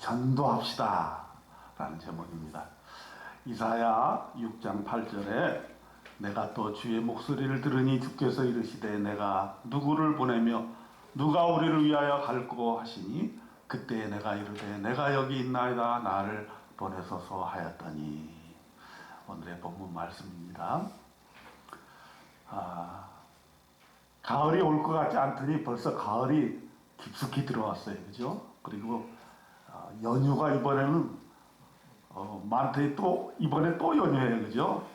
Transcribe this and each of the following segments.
전도합시다 라는 제목입니다. 이사야 6장 8절에 내가 또 주의 목소리를 들으니 주께서 이르시되 내가 누구를 보내며 누가 우리를 위하여 갈고 하시니 그때 내가 이르되 내가 여기 있나이다 나를 보내소서 하였더니. 오늘의 본문 말씀입니다. 가을이 올 것 같지 않더니 벌써 가을이 깊숙이 들어왔어요. 그죠? 그리고 연휴가 이번에는 많더니 또 이번에 또 연휴예요. 그죠?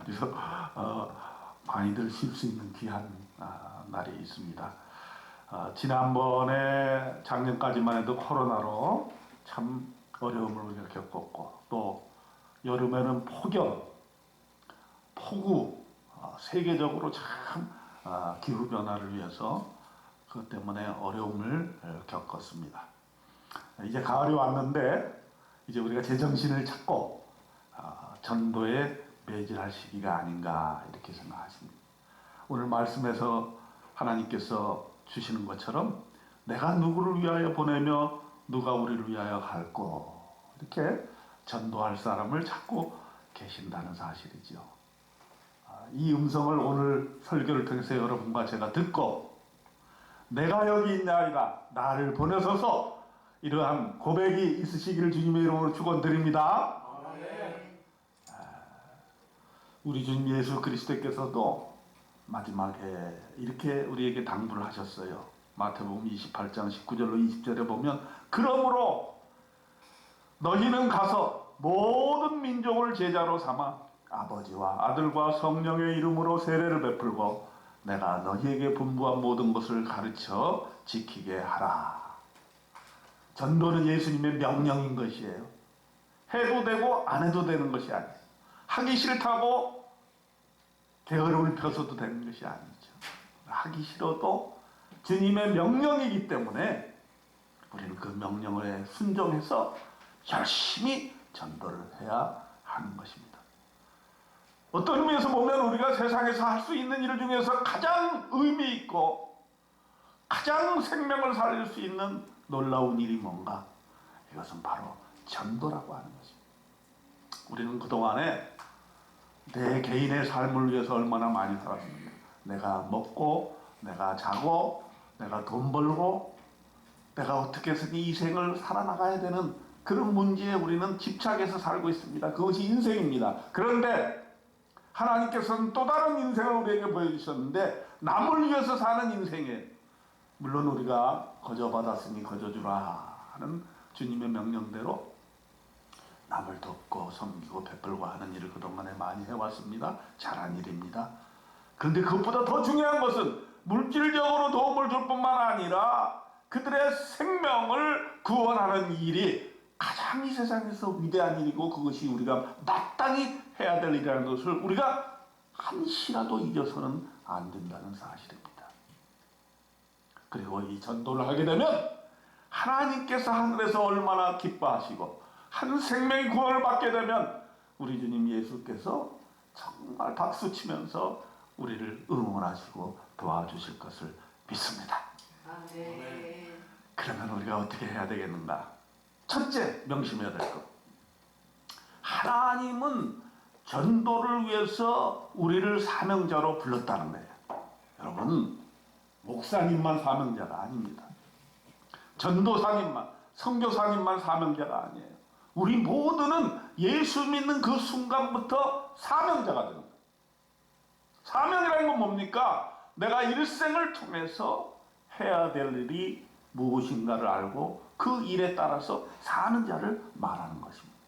그래서 많이들 쉴 수 있는 귀한 날이 있습니다. 지난번에 작년까지만 해도 코로나로 참 어려움을 우리가 겪었고, 또 여름에는 폭염, 폭우, 세계적으로 참 기후변화를 위해서 그것 때문에 어려움을 겪었습니다. 이제 가을이 왔는데 이제 우리가 제정신을 찾고 전도에 매진할 시기가 아닌가 이렇게 생각하십니다. 오늘 말씀에서 하나님께서 주시는 것처럼 내가 누구를 위하여 보내며 누가 우리를 위하여 갈고 이렇게 전도할 사람을 찾고 계신다는 사실이죠. 이 음성을 오늘 설교를 통해서 여러분과 제가 듣고 내가 여기 있나이다 나를 보내소서 이러한 고백이 있으시기를 주님의 이름으로 축원드립니다. 우리 주님 예수 그리스도께서도 마지막에 이렇게 우리에게 당부를 하셨어요. 마태복음 28장 19절로 20절에 보면 그러므로 너희는 가서 모든 민족을 제자로 삼아 아버지와 아들과 성령의 이름으로 세례를 베풀고 내가 너희에게 분부한 모든 것을 가르쳐 지키게 하라. 전도는 예수님의 명령인 것이에요. 해도 되고 안 해도 되는 것이 아니에요. 하기 싫다고 게으름을 펴서도 되는 것이 아니죠. 하기 싫어도 주님의 명령이기 때문에 우리는 그 명령에 순종해서 열심히 전도를 해야 하는 것입니다. 어떤 의미에서 보면 우리가 세상에서 할 수 있는 일 중에서 가장 의미 있고 가장 생명을 살릴 수 있는 놀라운 일이 뭔가? 이것은 바로 전도라고 하는 것입니다. 우리는 그동안에 내 개인의 삶을 위해서 얼마나 많이 살았습니까? 내가 먹고 내가 자고 내가 돈 벌고 내가 어떻게 해서 이 생을 살아나가야 되는 그런 문제에 우리는 집착해서 살고 있습니다. 그것이 인생입니다. 그런데 하나님께서는 또 다른 인생을 우리에게 보여주셨는데 남을 위해서 사는 인생에 물론 우리가 거저받았으니 거저주라 하는 주님의 명령대로 남을 돕고 섬기고 베풀고 하는 일을 그동안에 많이 해왔습니다. 잘한 일입니다. 그런데 그것보다 더 중요한 것은 물질적으로 도움을 줄 뿐만 아니라 그들의 생명을 구원하는 일이 가장 이 세상에서 위대한 일이고 그것이 우리가 마땅히 해야 될 일이라는 것을 우리가 한시라도 잊어서는 안 된다는 사실입니다. 그리고 이 전도를 하게 되면 하나님께서 하늘에서 얼마나 기뻐하시고 한 생명이 구원을 받게 되면 우리 주님 예수께서 정말 박수치면서 우리를 응원하시고 도와주실 것을 믿습니다. 아멘. 그러면 우리가 어떻게 해야 되겠는가? 첫째 명심해야 될 것. 하나님은 전도를 위해서 우리를 사명자로 불렀다는 거예요. 여러분, 목사님만 사명자가 아닙니다. 전도사님만, 선교사님만 사명자가 아니에요. 우리 모두는 예수 믿는 그 순간부터 사명자가 되는 거예요. 사명이라는 건 뭡니까? 내가 일생을 통해서 해야 될 일이 무엇인가를 알고 그 일에 따라서 사는 자를 말하는 것입니다.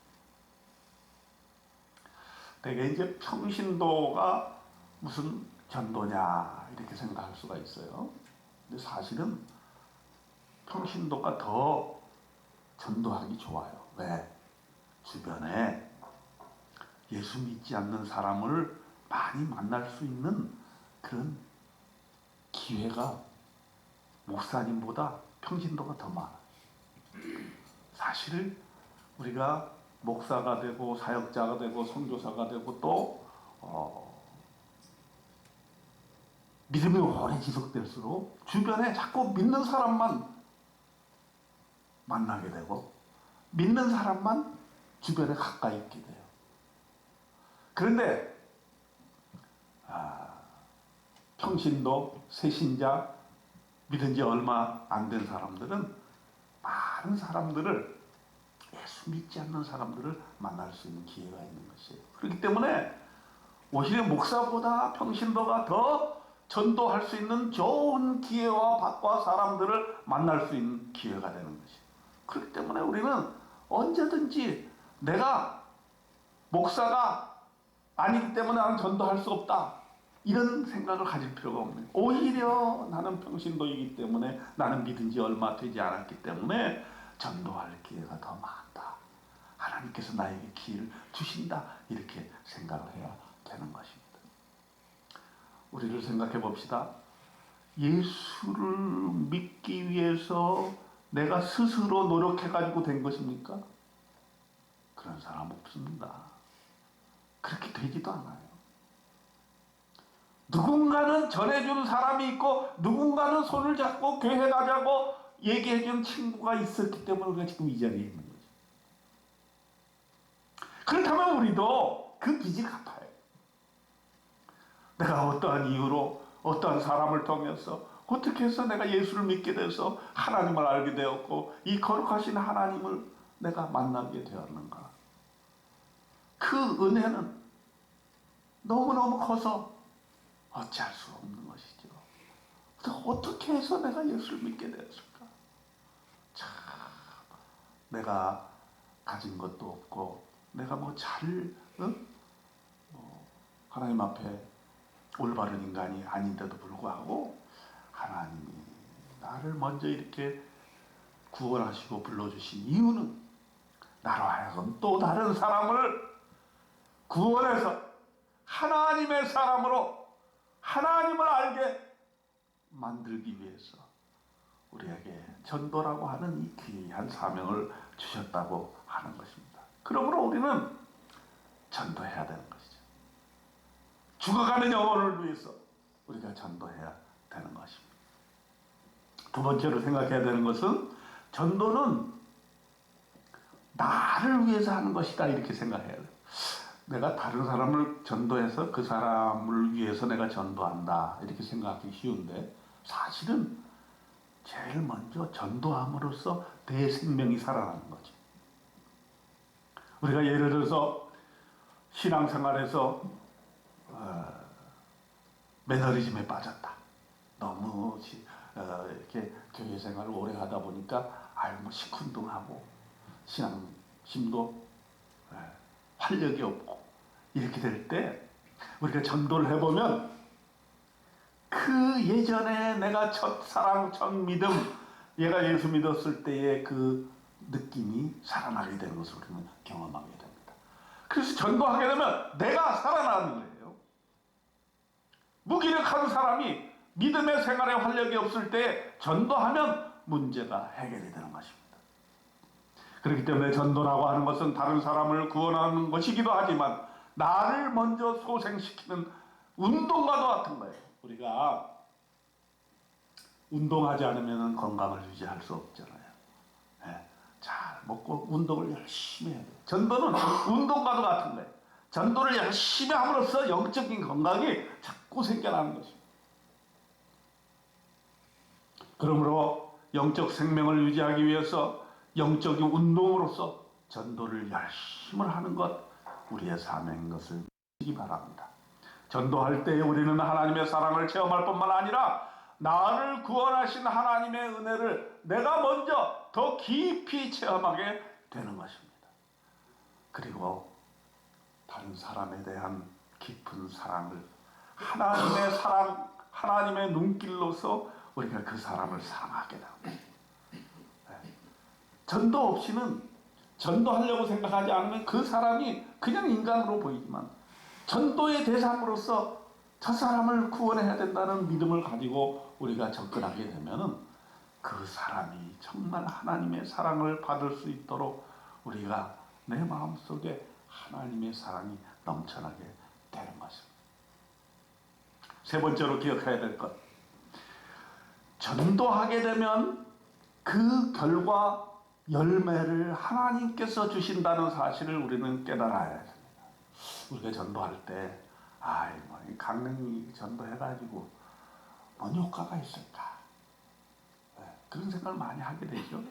되게 이제 평신도가 무슨 전도냐 이렇게 생각할 수가 있어요. 근데 사실은 평신도가 더 전도하기 좋아요. 왜? 주변에 예수 믿지 않는 사람을 많이 만날 수 있는 그런 기회가 목사님보다 평신도가 더 많아요. 사실 우리가 목사가 되고 사역자가 되고 선교사가 되고 또 믿음이 오래 지속될수록 주변에 자꾸 믿는 사람만 만나게 되고 믿는 사람만 주변에 가까이 있게 돼요. 그런데 평신도, 새신자, 믿은 지 얼마 안 된 사람들은 많은 사람들을, 예수 믿지 않는 사람들을 만날 수 있는 기회가 있는 것이에요. 그렇기 때문에 오히려 목사보다 평신도가 더 전도할 수 있는 좋은 기회와 밖과 사람들을 만날 수 있는 기회가 되는 것이에요. 그렇기 때문에 우리는 언제든지 내가 목사가 아니기 때문에 나는 전도할 수 없다, 이런 생각을 가질 필요가 없는, 오히려 나는 평신도이기 때문에, 나는 믿은 지 얼마 되지 않았기 때문에 전도할 기회가 더 많다, 하나님께서 나에게 기회를 주신다, 이렇게 생각을 해야 되는 것입니다. 우리를 생각해 봅시다. 예수를 믿기 위해서 내가 스스로 노력해 가지고 된 것입니까? 그런 사람 없습니다. 그렇게 되지도 않아요. 누군가는 전해준 사람이 있고, 누군가는 손을 잡고 교회 가자고 얘기해준 친구가 있었기 때문에 우리가 지금 이 자리에 있는 거죠. 그렇다면 우리도 그 빚을 갚아요. 내가 어떠한 이유로, 어떠한 사람을 통해서, 어떻게 해서 내가 예수를 믿게 돼서 하나님을 알게 되었고, 이 거룩하신 하나님을 내가 만나게 되었는가. 그 은혜는 너무너무 커서 어찌할 수 없는 것이죠. 어떻게 해서 내가 예수를 믿게 되었을까? 참, 내가 가진 것도 없고, 내가 하나님 앞에 올바른 인간이 아닌데도 불구하고 하나님이 나를 먼저 이렇게 구원하시고 불러주신 이유는 나로 하여금 또 다른 사람을 구원해서 하나님의 사람으로 하나님을 알게 만들기 위해서 우리에게 전도라고 하는 이 귀한 사명을 주셨다고 하는 것입니다. 그러므로 우리는 전도해야 되는 것이죠. 죽어가는 영혼을 위해서 우리가 전도해야 되는 것입니다. 두 번째로 생각해야 되는 것은, 전도는 나를 위해서 하는 것이다, 이렇게 생각해야 돼요. 내가 다른 사람을 전도해서 그 사람을 위해서 내가 전도한다, 이렇게 생각하기 쉬운데, 사실은 제일 먼저 전도함으로써 내 생명이 살아나는 거죠. 우리가 예를 들어서 신앙생활에서 매너리즘에 빠졌다, 너무 이렇게 교회 생활을 오래 하다 보니까 시큰둥하고 신앙심도 활력이 없고, 이렇게 될 때 우리가 전도를 해보면 그 예전에 내가 첫사랑, 첫 믿음, 얘가 예수 믿었을 때의 그 느낌이 살아나게 되는 것을 우리는 경험하게 됩니다. 그래서 전도하게 되면 내가 살아나는 거예요. 무기력한 사람이 믿음의 생활에 활력이 없을 때 전도하면 문제가 해결이 되는 것입니다. 그렇기 때문에 전도라고 하는 것은 다른 사람을 구원하는 것이기도 하지만 나를 먼저 소생시키는 운동과도 같은 거예요. 우리가 운동하지 않으면 건강을 유지할 수 없잖아요. 잘 먹고 운동을 열심히 해야 돼요. 전도는 운동과도 같은 거예요. 전도를 열심히 함으로써 영적인 건강이 자꾸 생겨나는 것입니다. 그러므로 영적 생명을 유지하기 위해서 영적인 운동으로서 전도를 열심히 하는 것, 우리의 사명인 것을 믿기 바랍니다. 전도할 때 우리는 하나님의 사랑을 체험할 뿐만 아니라 나를 구원하신 하나님의 은혜를 내가 먼저 더 깊이 체험하게 되는 것입니다. 그리고 다른 사람에 대한 깊은 사랑을, 하나님의 사랑, 하나님의 눈길로서 우리가 그 사람을 사랑하게 됩니다. 전도 없이는, 전도하려고 생각하지 않으면 그 사람이 그냥 인간으로 보이지만, 전도의 대상으로서 저 사람을 구원해야 된다는 믿음을 가지고 우리가 접근하게 되면은 그 사람이 정말 하나님의 사랑을 받을 수 있도록 우리가 내 마음속에 하나님의 사랑이 넘쳐나게 되는 것입니다. 세 번째로 기억해야 될 것, 전도하게 되면 그 결과 열매를 하나님께서 주신다는 사실을 우리는 깨달아야 됩니다. 우리가 전도할 때, 뭐, 이 강릉이 전도해가지고 뭔 효과가 있을까? 그런 생각을 많이 하게 되죠.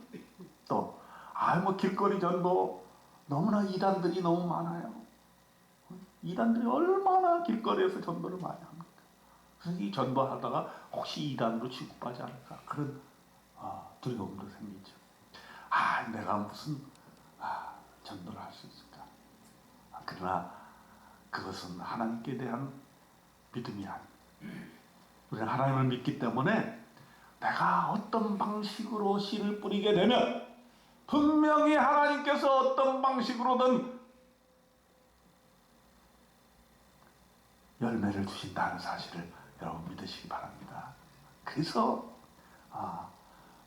또, 뭐, 길거리 전도 너무나 이단들이 너무 많아요. 이단들이 얼마나 길거리에서 전도를 많이 합니까? 그래서 이 전도하다가 혹시 이단으로 취급하지 않을까? 그런 두려움도 생기죠. 내가 무슨 전도를 할 수 있을까? 그러나 그것은 하나님께 대한 믿음이 아닙니다. 우리는 하나님을 믿기 때문에 내가 어떤 방식으로 씨를 뿌리게 되면 분명히 하나님께서 어떤 방식으로든 열매를 주신다는 사실을 여러분 믿으시기 바랍니다. 그래서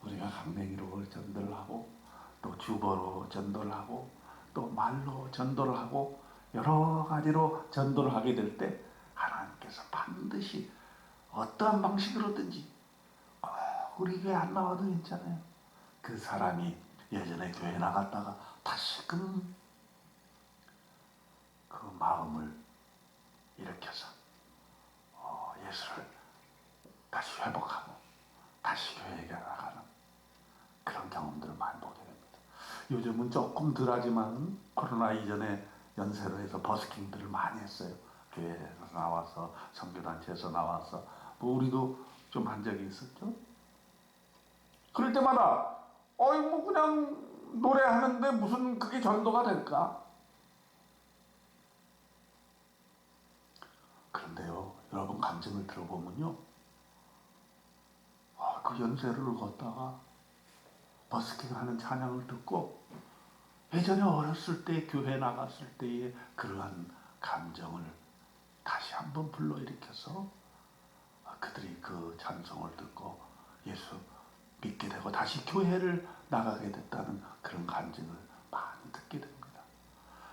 우리가 강냉이로 전도를 하고 또 주보로 전도를 하고 또 말로 전도를 하고 여러 가지로 전도를 하게 될 때 하나님께서 반드시 어떠한 방식으로든지 우리 교회 안 나와도 괜찮아요. 그 사람이 예전에 교회 나갔다가 다시금 그 마음을 일으켜서 예수를 다시 회복하고 다시 교회에 나가는 그런 경험들을 많이 보게 됩니다. 요즘은 조금 덜하지만 코로나 이전에 연세로 해서 버스킹들을 많이 했어요. 교회에서 나와서 선교단체에서 나와서 뭐 우리도 좀 한 적이 있었죠. 그럴 때마다 뭐 그냥 노래하는데 무슨 그게 전도가 될까? 그런데요, 여러분 감정을 들어보면요, 그 연세를 걷다가 버스킹하는 찬양을 듣고 예전에 어렸을 때 교회 나갔을 때의 그러한 감정을 다시 한번 불러일으켜서 그들이 그 찬송을 듣고 예수 믿게 되고 다시 교회를 나가게 됐다는 그런 간증을 많이 듣게 됩니다.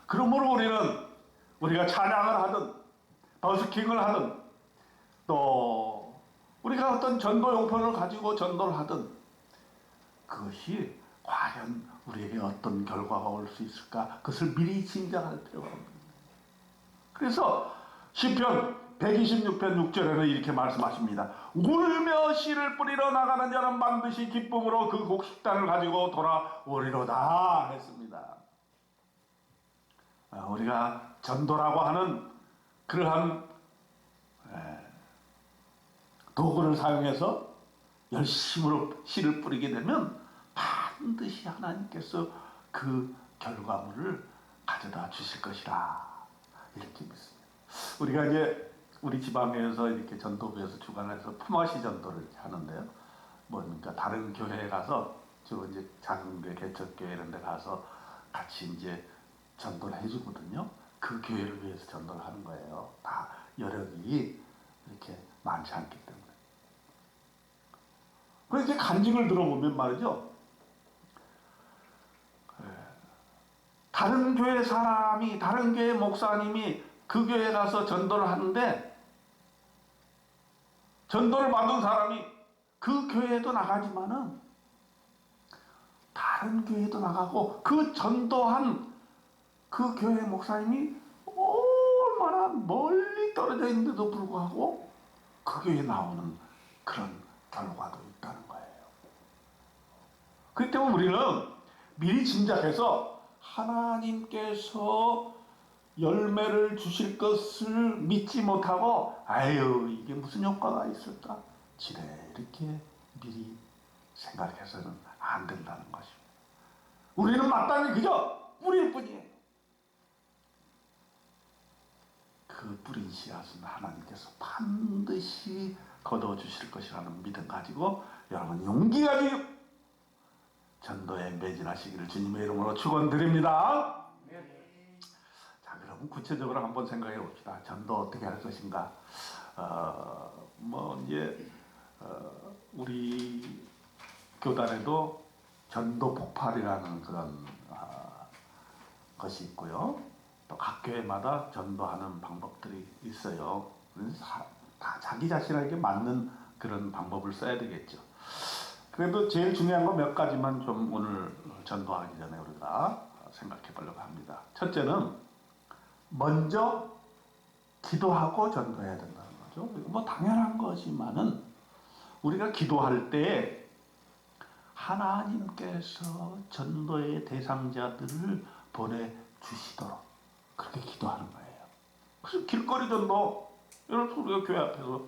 그러므로 우리가 찬양을 하든 버스킹을 하든 또 우리가 어떤 전도용편을 가지고 전도를 하든 그것이 과연 우리에게 어떤 결과가 올 수 있을까? 그것을 미리 짐작할 필요가 없습니다. 그래서 시편 126편 6절에는 이렇게 말씀하십니다. 울며 씨를 뿌리러 나가는 자는 반드시 기쁨으로 그 곡식단을 가지고 돌아오리로다 했습니다. 우리가 전도라고 하는 그러한 도구를 사용해서 열심으로 씨를 뿌리게 되면 반드시 하나님께서 그 결과물을 가져다 주실 것이라 이렇게 믿습니다. 우리가 이제 우리 지방에서 이렇게 전도부에서 주관해서 품앗이 전도를 하는데요. 그러니까 다른 교회에 가서 저 이제 작은 교회 개척교회 이런 데 가서 같이 이제 전도를 해주거든요. 그 교회를 위해서 전도를 하는 거예요. 다 여력이 이렇게 많지 않기 때문에. 그래서 이제 간증을 들어보면 말이죠. 다른 교회 사람이, 다른 교회 목사님이 그 교회에 가서 전도를 하는데 전도를 받은 사람이 그 교회에도 나가지만은 다른 교회에도 나가고 그 전도한 그 교회 목사님이 얼마나 멀리 떨어져 있는데도 불구하고 그 교회에 나오는 그런 결과도 있다는 거예요. 그렇기 때문에 우리는 미리 짐작해서 하나님께서 열매를 주실 것을 믿지 못하고 이게 무슨 효과가 있을까? 지레 이렇게 미리 생각해서는 안 된다는 것입니다. 우리는 마땅히 그저 뿌릴 뿐이에요. 그 뿌린 씨앗은 하나님께서 반드시 거둬주실 것이라는 믿음 가지고 여러분 용기 가지고 전도에 매진하시기를 주님의 이름으로 축원드립니다. 자, 그럼 구체적으로 한번 생각해 봅시다. 전도 어떻게 할 것인가? 우리 교단에도 전도 폭발이라는 그런 것이 있고요. 또 각 교회마다 전도하는 방법들이 있어요. 그래서 다 자기 자신에게 맞는 그런 방법을 써야 되겠죠. 그래도 제일 중요한 거 몇 가지만 좀 오늘 전도하기 전에 우리가 생각해 보려고 합니다. 첫째는 먼저 기도하고 전도해야 된다는 거죠. 뭐 당연한 거지만은 우리가 기도할 때 하나님께서 전도의 대상자들을 보내주시도록 그렇게 기도하는 거예요. 그래서 길거리 전도, 여러분 우리가 교회 앞에서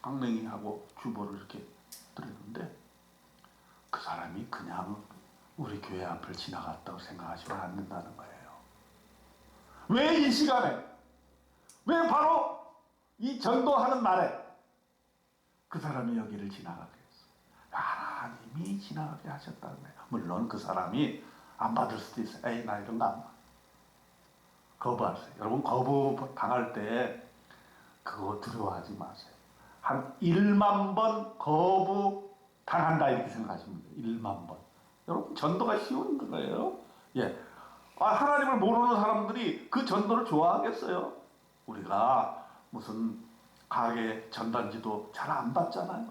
강냉이하고 주보를 이렇게 드리는데 그 사람이 그냥 우리 교회 앞을 지나갔다고 생각하시면 안 된다는 거예요. 왜 이 시간에, 왜 바로 이 전도하는 날에 그 사람이 여기를 지나가게 했어요? 하나님이 지나가게 하셨다는 거예요. 물론 그 사람이 안 받을 수도 있어요. 에이, 나 이런 거 안 받아. 거부하세요. 여러분 거부 당할 때 그거 두려워하지 마세요. 한 1만 번 거부 당한다 이렇게 생각하시면 돼요. 1만 번. 여러분 전도가 쉬운 거예요. 예. 하나님을 모르는 사람들이 그 전도를 좋아하겠어요? 우리가 무슨 가게 전단지도 잘 안 받잖아요.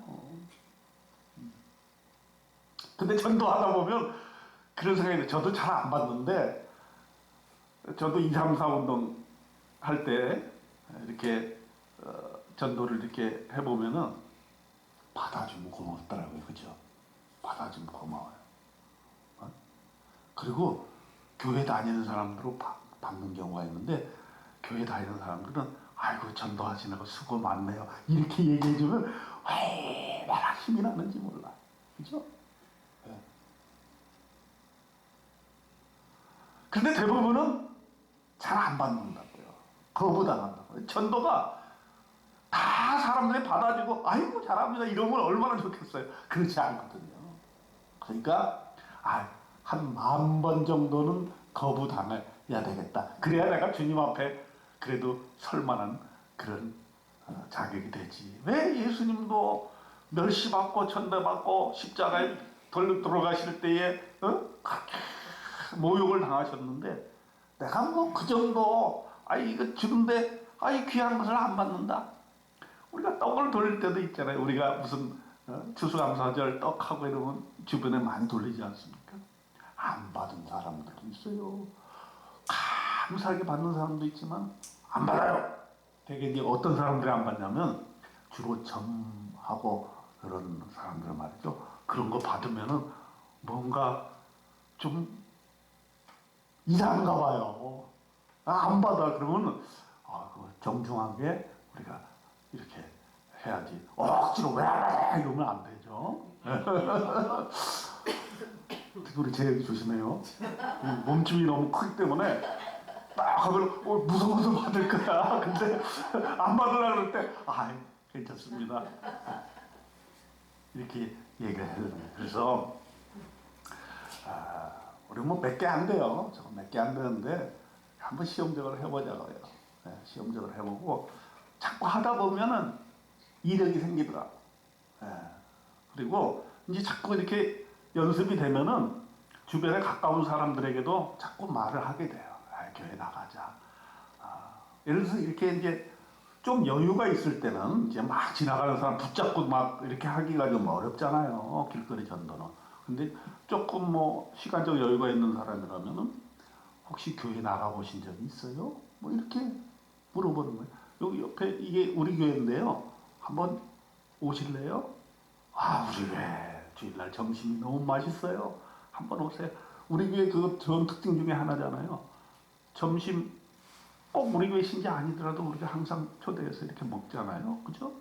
근데 전도하다 보면 그런 생각이 들어요. 저도 잘 안 받는데 저도 2, 3, 4 운동 할 때 이렇게 전도를 이렇게 해보면은 받아주면 고맙더라고요. 그죠? 받아주면 고마워요. 그리고 교회 다니는 사람들로 받는 경우가 있는데 교회 다니는 사람들은 아이고 전도하시느라 수고 많네요. 이렇게 얘기해주면 얼마나 힘이 나는지 몰라. 그죠? 네. 근데 대부분은 잘 안 받는다고요. 거부당한다고요. 전도가 다 사람들이 받아주고 아이고 잘합니다 이러면 얼마나 좋겠어요. 그렇지 않거든요. 그러니까 한 10,000번 정도는 거부당해야 되겠다. 그래야 내가 주님 앞에 그래도 설만한 그런 자격이 되지. 왜 예수님도 멸시받고 천대받고 십자가에 돌아가실 때에 모욕을 당하셨는데 내가 뭐 그 정도 이거 주는데 귀한 것을 안 받는다. 우리가 떡을 돌릴 때도 있잖아요. 우리가 무슨 추수감사절 떡하고 이러면 주변에 많이 돌리지 않습니까? 안 받은 사람들도 있어요. 감사하게 받는 사람도 있지만 안 받아요. 되게 이제 어떤 사람들이 안 받냐면 주로 점하고 그런 사람들 말이죠. 그런 거 받으면은 뭔가 좀 이상한가 봐요. 안 받아. 그러면 정중하게 우리가 이렇게 해야지. 억지로 왜 이러면 안 되죠. 우리 제 얘기 조심해요. 몸집이 너무 크기 때문에 딱 하면 무서워서 받을 거야. 근데 안 받으려고 그럴 때 괜찮습니다. 이렇게 얘기를 해야 돼요. 그래서 우리 뭐 몇 개 안 돼요. 저거 몇 개 안 되는데 한번 시험적으로 해보자고요. 네, 시험적으로 해보고 자꾸 하다 보면은 이력이 생기더라고. 네. 그리고 이제 자꾸 이렇게 연습이 되면은 주변에 가까운 사람들에게도 자꾸 말을 하게 돼요. 교회 나가자. 예를 들어서 이렇게 이제 좀 여유가 있을 때는 이제 막 지나가는 사람 붙잡고 막 이렇게 하기가 좀 어렵잖아요. 길거리 전도는. 근데 조금 뭐 시간적 여유가 있는 사람이라면은 혹시 교회 나가보신 적이 있어요? 뭐 이렇게 물어보는 거예요. 여기 옆에 이게 우리 교회인데요. 한번 오실래요? 우리 교회 주일날 점심이 너무 맛있어요. 한번 오세요. 우리 교회 그 전 특징 중에 하나잖아요. 점심 꼭 우리 교회 신자 아니더라도 우리가 항상 초대해서 이렇게 먹잖아요. 그죠?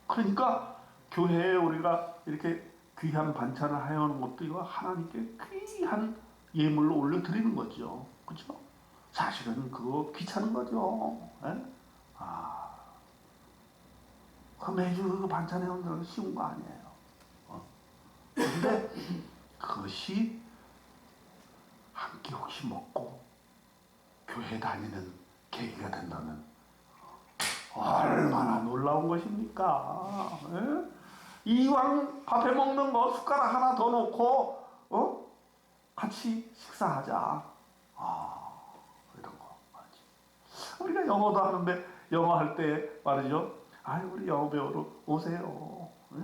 그러니까 교회에 우리가 이렇게 귀한 반찬을 하여오는 것도 이거 하나님께 귀한 예물로 올려드리는 거죠. 그죠? 사실은 그거 귀찮은 거죠. 예? 그 매주 그 반찬 해오는 거 쉬운 거 아니에요. 근데 그것이 한 끼 혹시 먹고 교회 다니는 계기가 된다면 얼마나 놀라운 것입니까? 예? 이왕 밥해 먹는 거 숟가락 하나 더 놓고 같이 식사하자. 이런 거 말이지. 우리가 영어도 하는데 영어 할 때 말이죠. 우리 영어 배우러 오세요. 예?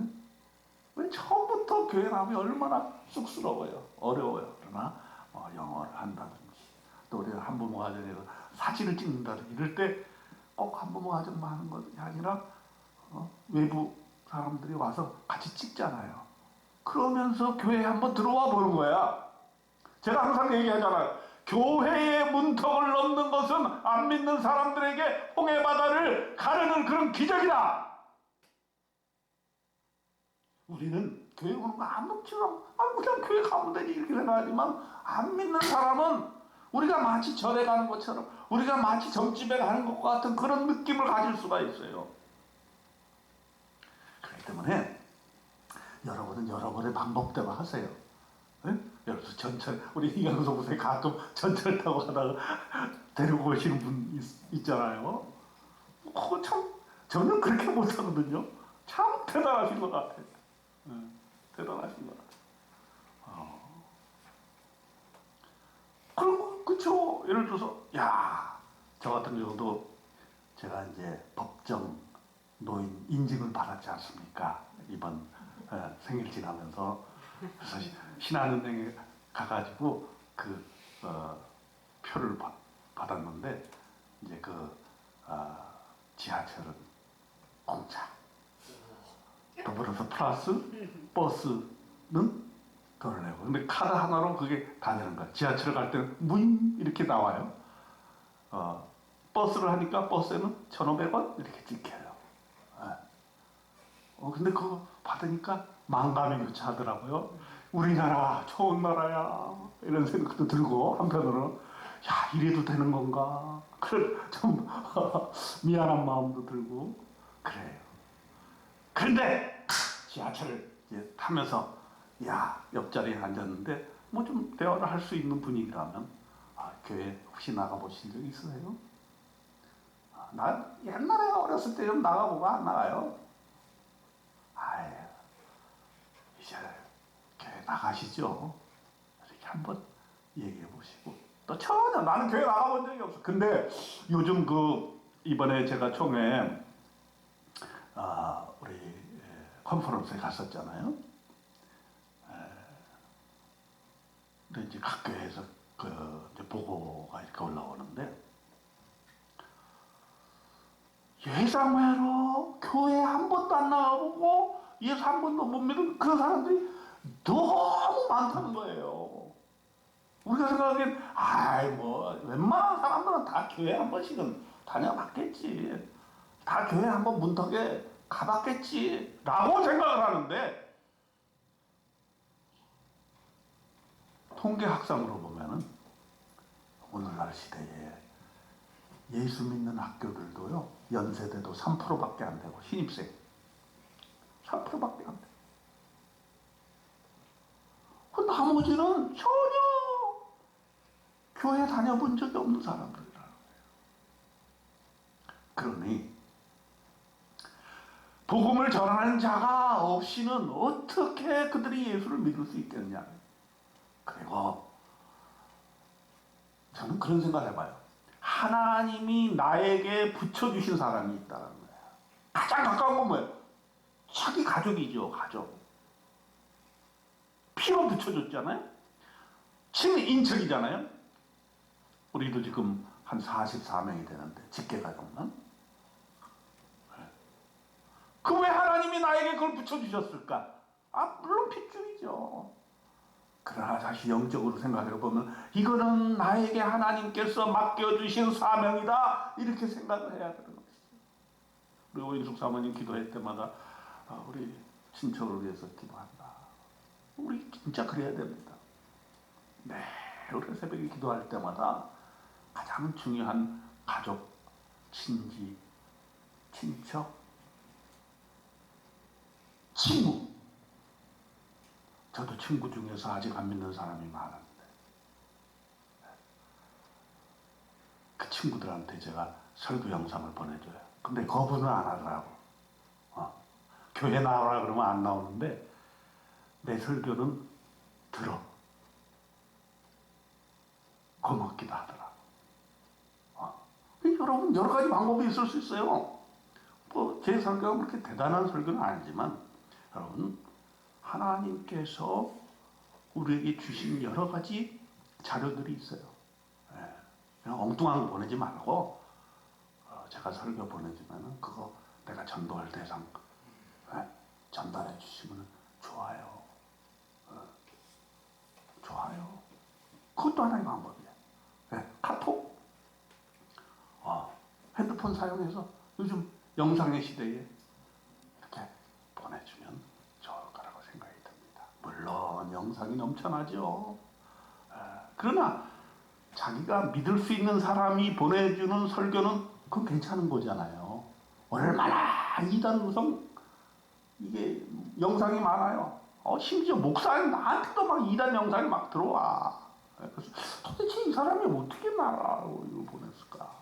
왜 처음부터 교회 나오면 얼마나 쑥스러워요. 어려워요. 그러나 영어를 한다든지 또 우리가 한부모 가정에서 사진을 찍는다든지 이럴 때 꼭 한부모 가정만 하는 것이 아니라 외부 사람들이 와서 같이 찍잖아요. 그러면서 교회에 한번 들어와 보는 거야. 제가 항상 얘기하잖아요. 교회의 문턱을 넘는 것은 안 믿는 사람들에게 홍해 바다를 가르는 그런 기적이다. 우리는 교회 오는 거 아무렇지도 그냥 교회 가면 되지 이렇게 생각하지만 안 믿는 사람은 우리가 마치 절에 가는 것처럼 우리가 마치 점집에 가는 것과 같은 그런 느낌을 가질 수가 있어요. 그렇기 때문에 여러분은 여러분의 방법대로 하세요. 네? 여러분 전철 우리 이강석 선생님 가끔 전철 타고 가다가 데리고 오시는 분 있잖아요. 참 저는 그렇게 못하거든요. 참 대단하신 것 같아요. 대단하신 것 같아요. 그리고 그쵸. 예를 들어서 저 같은 경우도 제가 이제 법정 노인 인증을 받았지 않습니까? 이번 생일 지나면서 그래서 신한은행에 가가지고 그 표를 받았는데 이제 지하철은 공짜. 더불어서 플러스 버스는 돈을 내고 근데 카드 하나로 그게 다 되는 거야. 지하철 갈 때는 문 이렇게 나와요. 버스를 하니까 버스에는 1,500원 이렇게 찍혀요. 근데 그거 받으니까 만감이 교차하더라고요. 우리나라 좋은 나라야 이런 생각도 들고 한편으로는 이래도 되는 건가 그런 좀 미안한 마음도 들고 그래요. 그런데 지하철을 이제 타면서 옆자리에 앉았는데 뭐 좀 대화를 할 수 있는 분위기라면 교회 혹시 나가보신 적 있으세요? 난 옛날에 어렸을 때 좀 나가보고 안 나가요. 이제 교회 나가시죠. 이렇게 한번 얘기해 보시고 또 전혀 나는 교회 나가본 적이 없어. 근데 요즘 이번에 제가 총회 우리 컨퍼런스에 갔었잖아요. 근데 이제 각 교회에서 이제 보고가 이렇게 올라오는데 예상외로 교회 한 번도 안 나가보고 예수 한 번도 못 믿은 그런 사람들이 너무 많다는 거예요. 우리가 생각하기엔 뭐 웬만한 사람들은 다 교회 한 번씩은 다녀봤겠지. 다 교회 한 번 문턱에 가봤겠지 라고 생각을 하는데 통계학상으로 보면은 오늘날 시대에 예수 믿는 학교들도요 연세대도 3%밖에 안 되고 신입생 3%밖에 안 돼. 그 나머지는 전혀 교회 다녀본 적이 없는 사람들이라는 거예요. 그러니 복음을 전하는 자가 없이는 어떻게 그들이 예수를 믿을 수 있겠냐. 그리고 저는 그런 생각을 해봐요. 하나님이 나에게 붙여주신 사람이 있다는 거예요. 가장 가까운 건 뭐예요? 자기 가족이죠. 가족. 피로 붙여줬잖아요. 친인척이잖아요. 우리도 지금 한 44명이 되는데 직계가족만. 그 왜 하나님이 나에게 그걸 붙여주셨을까? 물론 핏줄이죠. 그러나 다시 영적으로 생각해보면 이거는 나에게 하나님께서 맡겨주신 사명이다 이렇게 생각을 해야 되는 것이죠. 우리 오인숙 사모님 기도할 때마다 우리 친척을 위해서 기도한다. 우리 진짜 그래야 됩니다. 우리 새벽에 기도할 때마다 가장 중요한 가족, 친지, 친척, 친구. 저도 친구 중에서 아직 안 믿는 사람이 많은데 그 친구들한테 제가 설교 영상을 보내줘요. 근데 거부는 안 하더라고. 교회 나오라 그러면 안 나오는데 내 설교는 들어. 고맙기도 하더라고. 여러분 여러 가지 방법이 있을 수 있어요. 제 설교가 그렇게 대단한 설교는 아니지만 여러분 하나님께서 우리에게 주신 여러 가지 자료들이 있어요. 예, 그냥 엉뚱한 거 보내지 말고 제가 설교 보내주면 그거 내가 전도할 대상 전달해 주시면 좋아요. 좋아요. 그것도 하나의 방법이에요. 카톡, 핸드폰 사용해서 요즘 영상의 시대에 이렇게 보내주면 좋을 거라고 생각이 듭니다. 물론 영상이 넘쳐나죠. 그러나 자기가 믿을 수 있는 사람이 보내주는 설교는 그건 괜찮은 거잖아요. 얼마나 이단 구성 이게 영상이 많아요. 심지어 목사님 나한테도 막 이단 영상이 막 들어와. 그래서 도대체 이 사람이 어떻게 나라고 이걸 보냈을까?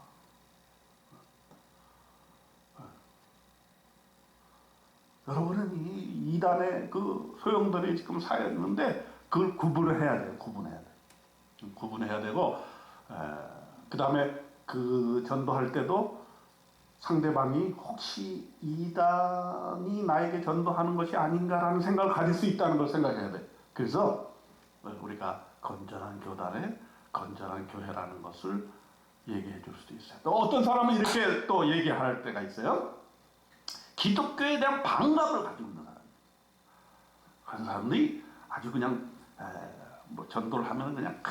여러분은 이 이단의 그 소용돌이 지금 사였는데 그걸 구분을 해야 돼요. 구분해야 되고, 그 다음에 그 전도할 때도 상대방이 혹시 이단이 나에게 전도하는 것이 아닌가라는 생각을 가질 수 있다는 걸 생각해야 돼. 그래서 우리가 건전한 교단에 건전한 교회라는 것을 얘기해 줄 수도 있어요. 또 어떤 사람은 이렇게 또 얘기할 때가 있어요. 기독교에 대한 반감을 가지고 있는 사람. 그런 사람들이 아주 그냥 뭐 전도를 하면 그냥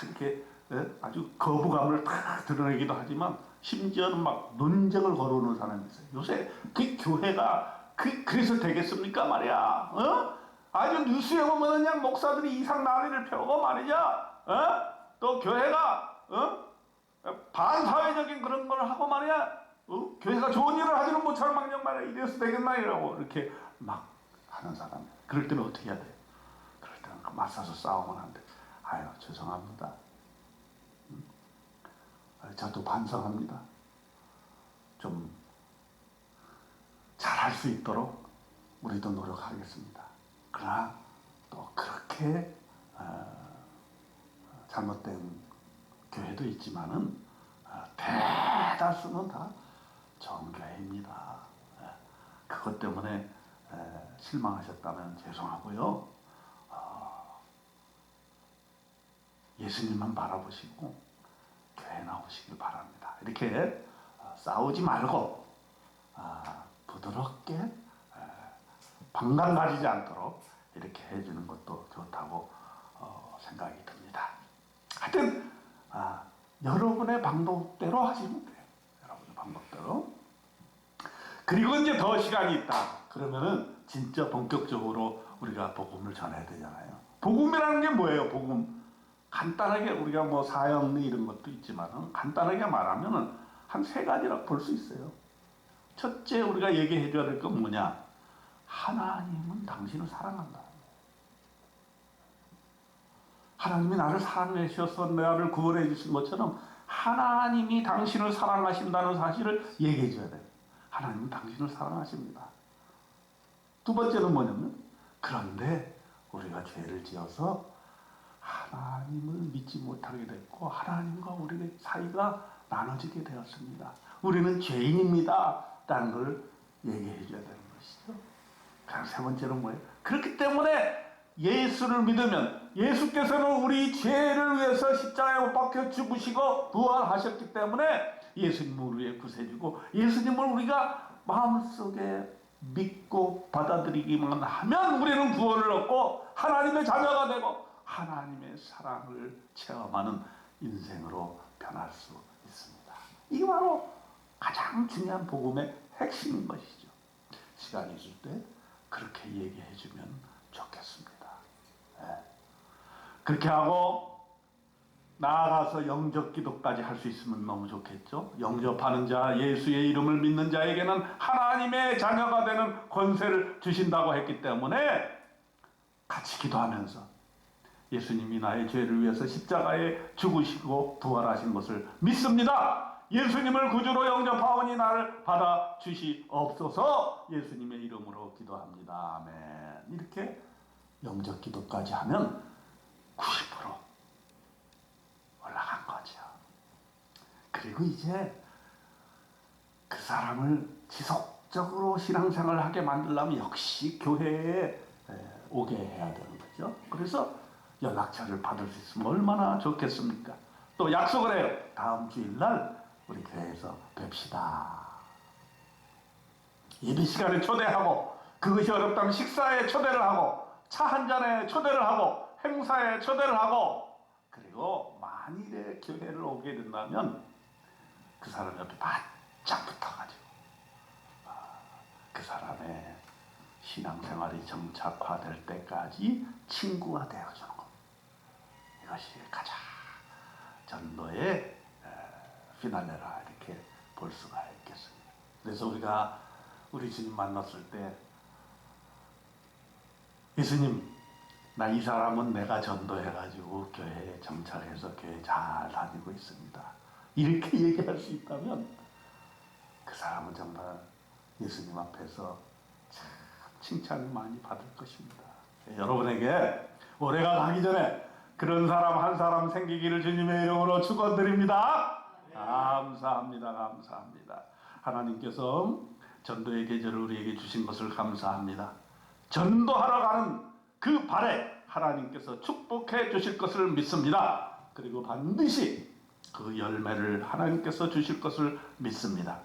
이렇게 아주 거부감을 다 드러내기도 하지만 심지어는 막 논쟁을 걸어오는 사람이 있어요. 요새 그 교회가 그래서 되겠습니까 말이야. 아주 뉴스에 보면 그냥 목사들이 이상 난리를 펴고 말이야. 또 교회가 반사회적인 그런 걸 하고 말이야. 교회가 좋은 일을 하지는 못하는 망정 말이야. 이래서 되겠나 이라고 이렇게 막 하는 사람. 그럴 때는 어떻게 해야 돼? 그럴 때는 맞서서 싸우면 안 돼. 아유 죄송합니다. 저도 반성합니다. 좀 잘할 수 있도록 우리도 노력하겠습니다. 그러나 또 그렇게 잘못된 교회도 있지만은 대다수는 다 좋은 교회입니다. 그것 때문에 실망하셨다면 죄송하고요. 예수님만 바라보시고 교회 나오시길 바랍니다. 이렇게 싸우지 말고 부드럽게 반감 가지지 않도록 이렇게 해주는 것도 좋다고 생각이 듭니다. 하여튼 여러분의 방법대로 하시면 돼요. 여러분의 방법대로. 그리고 이제 더 시간이 있다. 그러면은 진짜 본격적으로 우리가 복음을 전해야 되잖아요. 복음이라는 게 뭐예요? 복음. 간단하게 우리가 뭐 사형리 이런 것도 있지만 간단하게 말하면은 한 세 가지라고 볼 수 있어요. 첫째 우리가 얘기해 줘야 될 건 뭐냐? 하나님은 당신을 사랑한다. 하나님이 나를 사랑해 주셔서 나를 구원해 주신 것처럼 하나님이 당신을 사랑하신다는 사실을 얘기해 줘야 돼요. 하나님은 당신을 사랑하십니다. 두 번째는 뭐냐면 그런데 우리가 죄를 지어서 하나님을 믿지 못하게 됐고 하나님과 우리의 사이가 나눠지게 되었습니다. 우리는 죄인입니다. 라는 걸 얘기해 줘야 되는 것이죠. 그럼 세 번째는 뭐예요? 그렇기 때문에 예수를 믿으면 예수께서는 우리 죄를 위해서 십자가에 못 박혀 죽으시고 부활하셨기 때문에 예수님을 우리의 구세주고 예수님을 우리가 마음속에 믿고 받아들이기만 하면 우리는 구원을 얻고 하나님의 자녀가 되고 하나님의 사랑을 체험하는 인생으로 변할 수 있습니다. 이게 바로 가장 중요한 복음의 핵심인 것이죠. 시간이 있을 때 그렇게 얘기해 주면 좋겠습니다. 그렇게 하고 나아가서 영접 기도까지 할 수 있으면 너무 좋겠죠. 영접하는 자, 예수의 이름을 믿는 자에게는 하나님의 자녀가 되는 권세를 주신다고 했기 때문에 같이 기도하면서 예수님이 나의 죄를 위해서 십자가에 죽으시고 부활하신 것을 믿습니다. 예수님을 구주로 영접하오니 나를 받아주시옵소서. 예수님의 이름으로 기도합니다. 아멘. 이렇게 영접 기도까지 하면 90% 올라간 거죠. 그리고 이제 그 사람을 지속적으로 신앙생활을 하게 만들려면 역시 교회에 오게 해야 되는 거죠. 그래서 연락처를 받을 수 있으면 얼마나 좋겠습니까? 또 약속을 해요. 다음 주일날 우리 교회에서 뵙시다. 예배 시간에 초대하고, 그것이 어렵다면 식사에 초대를 하고, 차 한 잔에 초대를 하고, 행사에 초대를 하고, 그리고 만일에 교회를 오게 된다면 그 사람 옆에 바짝 붙어가지고 그 사람의 신앙생활이 정착화될 때까지 친구가 되어주는 것, 이것이 가장 전도의 피날레라 이렇게 볼 수가 있겠습니다. 그래서 우리가 우리 주님 만났을 때, 예수님, 나 이 사람은 내가 전도해가지고 교회에 정착해서 교회 잘 다니고 있습니다, 이렇게 얘기할 수 있다면 그 사람은 정말 예수님 앞에서 참 칭찬을 많이 받을 것입니다. 여러분에게 올해가 가기 전에 그런 사람 한 사람 생기기를 주님의 이름으로 축원드립니다. 감사합니다. 감사합니다. 하나님께서 전도의 계절을 우리에게 주신 것을 감사합니다. 전도하러 가는 그 발에 하나님께서 축복해 주실 것을 믿습니다. 그리고 반드시 그 열매를 하나님께서 주실 것을 믿습니다.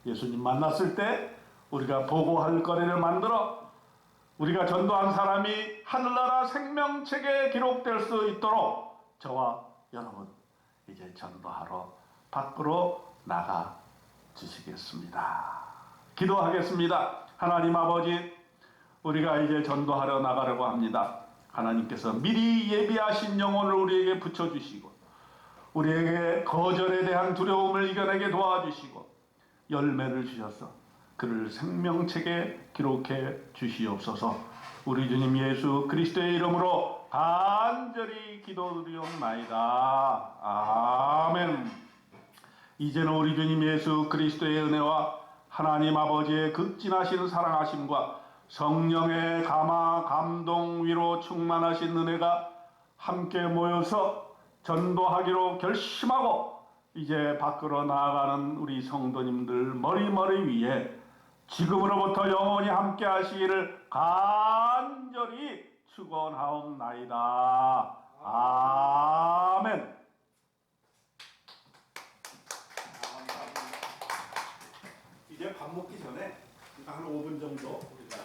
예수님 만났을 때 우리가 보고할 거리를 만들어 우리가 전도한 사람이 하늘나라 생명책에 기록될 수 있도록 저와 여러분 이제 전도하러 밖으로 나가 주시겠습니다. 기도하겠습니다. 하나님 아버지, 우리가 이제 전도하러 나가려고 합니다. 하나님께서 미리 예비하신 영혼을 우리에게 붙여주시고 우리에게 거절에 대한 두려움을 이겨내게 도와주시고 열매를 주셔서 그를 생명책에 기록해 주시옵소서. 우리 주님 예수 그리스도의 이름으로 간절히 기도드리옵나이다. 아멘. 이제는 우리 주님 예수 그리스도의 은혜와 하나님 아버지의 극진하신 사랑하심과 성령의 감화, 감동, 위로 충만하신 은혜가 함께 모여서 전도하기로 결심하고 이제 밖으로 나아가는 우리 성도님들 머리머리 위에 지금으로부터 영원히 함께 하시기를 간절히 축원하옵나이다. 아멘. 이제 밥 먹기 전에 한 5분 정도 우리가